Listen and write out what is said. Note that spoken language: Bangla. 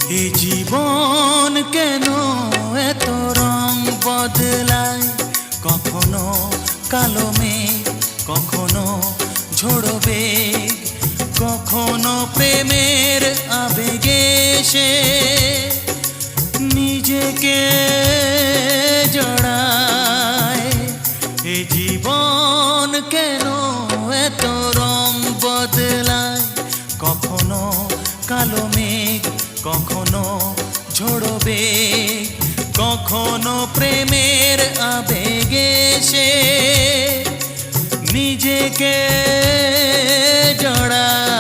এ জীবন কেন এত রং বদলায়, কখনো কালো মেঘ, কখনো ঝোড়ো বেগ, কখনো প্রেমের আবেগে সে নিজেকে জড়ায়। এ জীবন কেন এত রং বদলায়, কখনো কালো মেঘ, কখনো ঝোড়ো বেগ, কখনো প্রেমের আবেগে সে নিজেকে জড়ায়।